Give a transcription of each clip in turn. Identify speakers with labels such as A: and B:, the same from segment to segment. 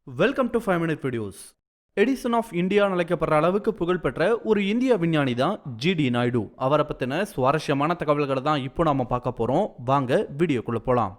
A: Welcome to 5 minute videos. Edison of India அழைக்கப்படுற அளவுக்கு புகழ்பெற்ற ஒரு இந்திய விஞ்ஞானி தான் ஜிடி நாயுடு. அவரை பத்தின சுவாரஸ்யமான தகவல்களை தான் இப்போ நாம பார்க்க போறோம். வாங்க வீடியோக்குள்ள போலாம்.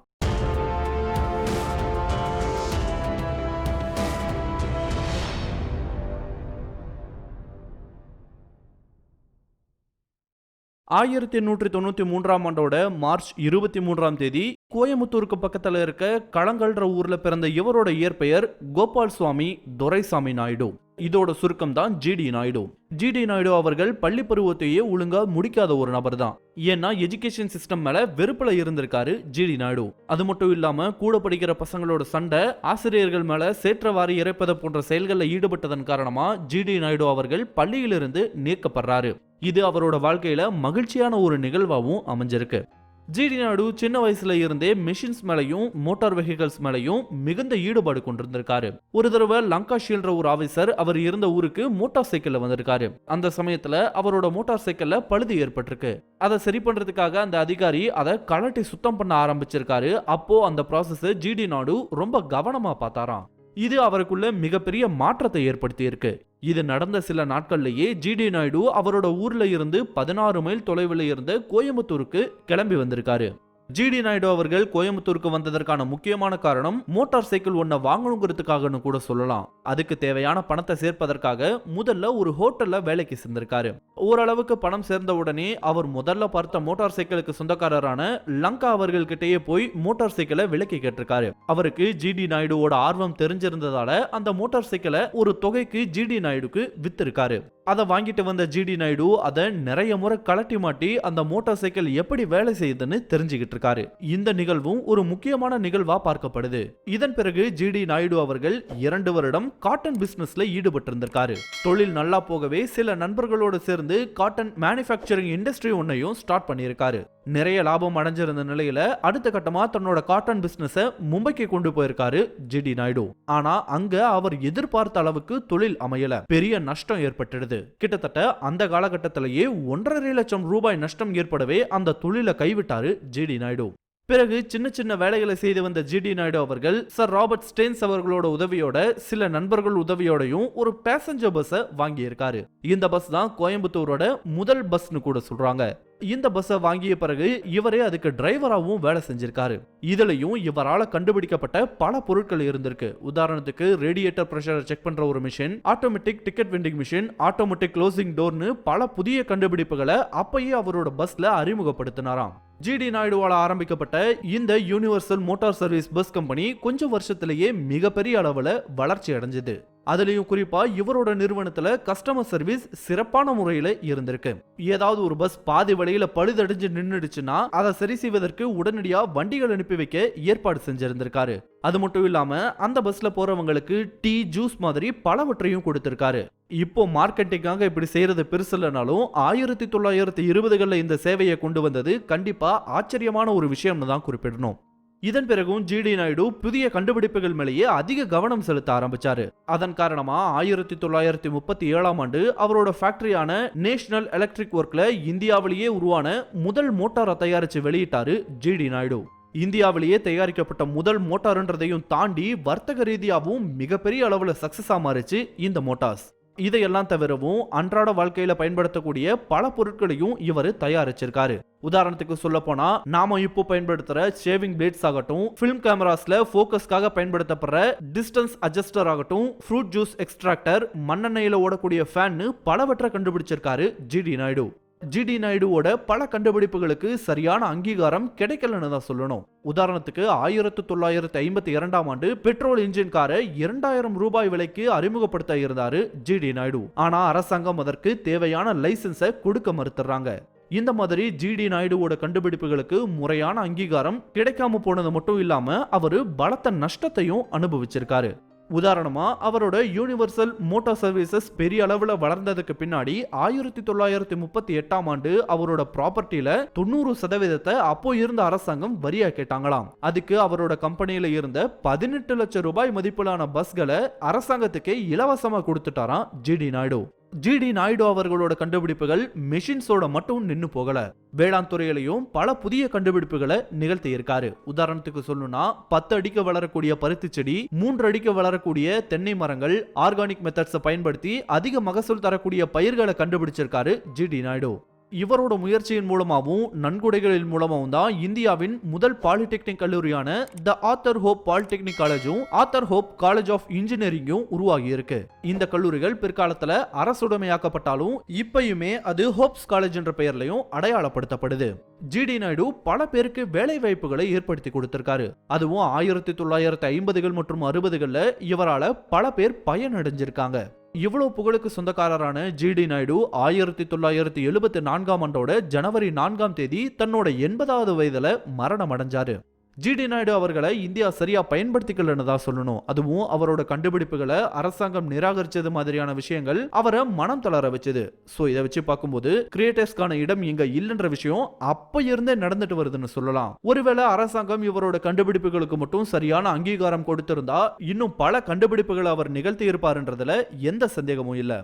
A: 1893 ஆண்டோட மார்ச் 23ஆம் தேதி கோயமுத்தூருக்கு பக்கத்துல இருக்க களங்கல்ற ஊர்ல பிறந்த இவரோட இயற்பெயர் கோபால் சுவாமி துரைசாமி நாயுடு. இதோட சுருக்கம் தான் ஜிடி நாயுடு. ஜிடி நாயுடு அவர்கள் பள்ளி பருவத்தையே ஒழுங்கா முடிக்காத ஒரு நபர் தான். ஏன்னா எஜுகேஷன் சிஸ்டம் மேல வெறுப்புல இருந்திருக்காரு ஜிடி நாயுடு. அது மட்டும் இல்லாம கூட படிக்கிற பசங்களோட சண்டை, ஆசிரியர்கள் மேல சேற்றவாரி இறைப்பது போன்ற செயல்களில் ஈடுபட்டதன் காரணமா ஜிடி நாயுடு அவர்கள் பள்ளியிலிருந்து நீக்கப்படுறாரு. இது அவரோட வாழ்க்கையில மகிழ்ச்சியான ஒரு நிகழ்வாகவும் அமைஞ்சிருக்கு. ஜிடி நாயுடு சின்ன வயசுல இருந்தே மிஷின்ஸ் மேலையும் மோட்டார் வெஹிக்கல்ஸ் மேலையும் மிகுந்த ஈடுபாடு கொண்டிருந்திருக்காரு. ஒரு தடவை லங்காஷில்ன்ற ஒரு ஆபீசர் அவர் இருந்த ஊருக்கு மோட்டார் சைக்கிள்ல வந்திருக்காரு. அந்த சமயத்துல அவரோட மோட்டார் சைக்கிள்ல பழுது ஏற்பட்டிருக்கு. அதை சரி பண்றதுக்காக அந்த அதிகாரி அதை கழட்டி சுத்தம் பண்ண ஆரம்பிச்சிருக்காரு. அப்போ அந்த ப்ராசஸ் ஜிடி நாயுடு ரொம்ப கவனமா பார்த்தாராம். இது அவருக்குள்ள மிகப்பெரிய மாற்றத்தை ஏற்படுத்தி இருக்கு. இது நடந்த சில நாட்கள்லயே ஜிடி நாயுடு அவரோட ஊர்ல இருந்து 16 மைல் தொலைவில் இருந்த கோயம்புத்தூருக்கு கிளம்பி வந்திருக்காரு. ஜிடி நாயுடு அவர்கள் கோயம்புத்தூருக்கு வந்ததற்கான முக்கியமான காரணம் மோட்டார் சைக்கிள் ஒன்ன வாங்கணுங்கிறதுக்காக கூட சொல்லலாம். அதுக்கு தேவையான பணத்தை சேர்ப்பதற்காக முதல்ல ஒரு ஹோட்டல்ல வேலைக்கு சேர்ந்திருக்காரு. ஓரளவுக்கு பணம் சேர்ந்த உடனே அவர் முதல்ல பார்த்த மோட்டார் சைக்கிளுக்கு சொந்தக்காரரான லங்கா அவர்கள் கிட்டேயே போய் மோட்டார் சைக்கிளை விலைக்கு கேட்டிருக்காரு. அவருக்கு ஜிடி நாயுடுவோட ஆர்வம் தெரிஞ்சிருந்ததால அந்த மோட்டார் சைக்கிளை ஒரு தொகைக்கு ஜிடி நாயுடுக்கு வித்திருக்காரு. அதை வாங்கிட்டு வந்த ஜிடி நாயுடு அதை நிறைய முறை கலட்டி மாட்டி அந்த மோட்டார் சைக்கிள் எப்படி வேலை செய்யுதுன்னு தெரிஞ்சுக்கிட்டு இருக்காரு. இந்த நிகழ்வும் ஒரு முக்கியமான நிகழ்வா பார்க்கப்படுது. இதன் பிறகு ஜிடி நாயுடு அவர்கள் 2 வருடம் காட்டன் பிசினஸ்ல ஈடுபட்டு இருந்திருக்காரு. தொழில் நல்லா போகவே சில நண்பர்களோடு சேர்ந்து காட்டன் மேனுஃபேக்சரிங் இண்டஸ்ட்ரி ஒன்னையும் ஸ்டார்ட் பண்ணியிருக்காரு. நிறைய லாபம் அடைஞ்சிருந்த நிலையில அடுத்த கட்டமா தன்னோட காட்டன் பிசினஸ மும்பைக்கு கொண்டு போயிருக்காரு ஜிடி நாயுடு. ஆனா அங்க அவர் எதிர்பார்த்த அளவுக்கு தொழில் அமையல. பெரிய நஷ்டம் ஏற்பட்டுடுது. கிட்டத்தட்ட அந்த காலகட்டத்திலேயே 1.5 லட்சம் ரூபாய் நஷ்டம் ஏற்படவே அந்த தொழிலை கைவிட்டாரு ஜிடி நாயுடு. பிறகு சின்ன சின்ன வேலைகளை செய்து வந்த ஜிடி நாயுடு அவர்கள் சர் ராபர்ட் ஸ்டேன்ஸ் அவர்களோட உதவியோட சில நண்பர்கள் உதவியோடையும் ஒரு பேசஞ்சர் பஸ்ஸை வாங்கி இருக்காரு. இந்த பஸ் தான் கோயம்புத்தூரோட முதல் பஸ்னு கூட சொல்றாங்க. இந்த பஸ்ஸை வாங்கிய பிறகு இவரே அதுக்கு டிரைவராகவும் வேலை செஞ்சிருக்காரு. இதுலயும் இவரால கண்டுபிடிக்கப்பட்ட பல பொருட்கள் இருந்திருக்கு. உதாரணத்துக்கு ரேடியேட்டர் பிரஷரை செக் பண்ற ஒரு machine, automatic ticket vending machine, automatic closing டோர்னு பல புதிய கண்டுபிடிப்புகளை அப்பயே அவரோட பஸ்ல அறிமுகப்படுத்தினாராம். ஜிடி நாயுடுவால ஆரம்பிக்கப்பட்ட இந்த universal motor service bus company கொஞ்சம் வருஷத்திலேயே மிகப்பெரிய அளவுல வளர்ச்சி அடைஞ்சது. அதுலயும் குறிப்பா இவரோட நிறுவனத்துல கஸ்டமர் சர்வீஸ் சிறப்பான முறையில இருந்திருக்கு. ஏதாவது ஒரு பஸ் பாதி வழியில பழுதடைஞ்சு நின்னுடுச்சுன்னா அதை சரி செய்வதற்கு உடனடியா வண்டிகள் அனுப்பி வைக்க ஏற்பாடு செஞ்சிருந்திருக்காரு. அது மட்டும் இல்லாம அந்த பஸ்ல போறவங்களுக்கு டீ, ஜூஸ் மாதிரி பலவற்றையும் கொடுத்திருக்காரு. இப்போ மார்க்கெட்டிங்காக இப்படி செய்யறது பெருசு இல்லைனாலும் 1920களில் இந்த சேவையை கொண்டு வந்தது கண்டிப்பா ஆச்சரியமான ஒரு விஷயம்னு தான் குறிப்பிடணும். இதன் பிறகும் ஜிடி நாயுடு புதிய கண்டுபிடிப்புகள் மேலேயே அதிக கவனம் செலுத்த ஆரம்பிச்சாரு. அதன் காரணமா 1937ஆம் ஆண்டு அவரோட ஃபேக்டரியான நேஷனல் எலக்ட்ரிக் ஒர்க்ல இந்தியாவிலேயே உருவான முதல் மோட்டாரை தயாரிச்சு வெளியிட்டாரு ஜிடி நாயுடு. இந்தியாவிலேயே தயாரிக்கப்பட்ட முதல் மோட்டார்ன்றதையும் தாண்டி வர்த்தக ரீதியாகவும் மிகப்பெரிய அளவுல சக்சஸா மாறிச்சு இந்த மோட்டார்ஸ். இதையெல்லாம் தவிரவும் அன்றாட வாழ்க்கையில பயன்படுத்தக்கூடிய பல பொருட்களையும் இவர் தயாரிச்சிருக்காரு. உதாரணத்துக்கு சொல்ல போனா நாம இப்போ பயன்படுத்துற ஷேவிங் பிளேட்ஸ் ஆகட்டும், பிலிம் கேமராஸ்ல போக்கஸ்க்காக பயன்படுத்தப்படுற டிஸ்டன்ஸ் அட்ஜஸ்டர் ஆகட்டும், ஃப்ரூட் ஜூஸ் எக்ஸ்ட்ராக்டர், மண்ணெண்ணெயில ஓடக்கூடிய ஃபேன் பலவற்றை கண்டுபிடிச்சிருக்காரு ஜிடி நாயுடு. ஜிடி நாயுடுவோட பல கண்டுபிடிப்புகளுக்கு சரியான அங்கீகாரம் கிடைக்கலன்னு தான் சொல்லணும். உதாரணத்துக்கு 1952ஆம் ஆண்டு பெட்ரோல் இன்ஜின் காரை 2000 ரூபாய் விலைக்கு அறிமுகப்படுத்த இருந்தாரு ஜிடி நாயுடு. ஆனா அரசாங்கம் அதற்கு தேவையான லைசன்ஸை கொடுக்க மறுத்துறாங்க. இந்த மாதிரி ஜிடி நாயுடுவோட கண்டுபிடிப்புகளுக்கு முறையான அங்கீகாரம் கிடைக்காம போனது மட்டும் இல்லாம அவரு பலத்த நஷ்டத்தையும் அனுபவிச்சிருக்காரு. உதாரணமா அவரோட யூனிவர்சல் மோட்டார் சர்வீசஸ் பெரிய அளவுல வளர்ந்ததுக்கு பின்னாடி 1938ஆம் ஆண்டு அவரோட ப்ராப்பர்ட்டில 90% அப்போ இருந்த அரசாங்கம் வரியா கேட்டாங்களாம். அதுக்கு அவரோட கம்பெனியில இருந்த 18 லட்சம் ரூபாய் மதிப்பிலான பஸ்களை அரசாங்கத்துக்கு இலவசமா கொடுத்துட்டாராம் ஜிடி நாயுடு. ஜிடி நாயுடு அவர்களோட கண்டுபிடிப்புகள் மெஷின்ஸோட மட்டும் நின்னு போகல, வேளாண் துறையிலையும் பல புதிய கண்டுபிடிப்புகளை நிகழ்த்தி இருக்காரு. உதாரணத்துக்கு சொல்லணும்னா 10 அடிக்கு வளரக்கூடிய பருத்தி செடி, 3 அடிக்கு வளரக்கூடிய தென்னை மரங்கள், ஆர்கானிக் மெத்தட்ஸை பயன்படுத்தி அதிக மகசூல் தரக்கூடிய பயிர்களை கண்டுபிடிச்சிருக்காரு ஜிடி நாயுடு. இவரோட முயற்சியின் மூலமாகவும் நன்கொடைகளின் மூலமாகவும் தான் இந்தியாவின் முதல் பாலிடெக்னிக் கல்லூரியான த ஆத்தர் ஹோப் பாலிடெக்னிக் காலேஜும் ஆத்தர் ஹோப் காலேஜ் ஆஃப் இன்ஜினியரிங்கும் உருவாகி இருக்கு. இந்த கல்லூரிகள் பிற்காலத்துல அரசுடைமையாக்கப்பட்டாலும் இப்பயுமே அது ஹோப்ஸ் காலேஜ் என்ற பெயர்லையும் அடையாளப்படுத்தப்படுது. ஜிடி நாயுடு பல பேருக்கு வேலை வாய்ப்புகளை ஏற்படுத்தி கொடுத்திருக்காரு. அதுவும் 1950கள் மற்றும் 60களில் இவரால பல பேர் பயனடைஞ்சிருக்காங்க. இவ்வளவு புகழுக்கு சொந்தக்காரரான ஜிடி நாயுடு 1974ஆம் ஆண்டோட ஜனவரி 4ஆம் தேதி தன்னோட 80வது வயதுல மரணம் அடைஞ்சாரு. ஜிடி நாயுடு அவர்களை இந்தியா சரியா பயன்படுத்திக்கலன்னு தான் சொல்லணும். அதுவும் அவரோட கண்டுபிடிப்புகளை அரசாங்கம் நிராகரிச்சது மாதிரியான விஷயங்கள் அவரை மனம் தளர வச்சது. சோ இதை வச்சு பார்க்கும்போது கிரியேட்டர்ஸ்க்கான இடம் இங்க இல்லைன்ற விஷயம் அப்ப இருந்தே நடந்துட்டு வருதுன்னு சொல்லலாம். ஒருவேளை அரசாங்கம் இவரோட கண்டுபிடிப்புகளுக்கு மட்டும் சரியான அங்கீகாரம் கொடுத்திருந்தா இன்னும் பல கண்டுபிடிப்புகளை அவர் நிகழ்த்தி இருப்பாருன்றதுல எந்த சந்தேகமும் இல்ல.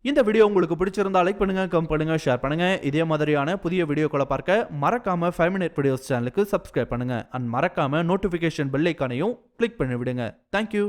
A: இந்த வீடியோ உங்களுக்கு பிடிச்சிருந்தா லைக் பண்ணுங்க, கமெண்ட் பண்ணுங்க, ஷேர் பண்ணுங்க. இதே மாதிரியான புதிய வீடியோக்களை பார்க்க மறக்காம 5 மினிட் வீடியோஸ் சேனலுக்கு சப்ஸ்கிரைப் பண்ணுங்க. அண்ட் மறக்காம நோட்டிபிகேஷன் பெல் ஐகானையும் கிளிக் பண்ணி விடுங்க. தேங்க்யூ.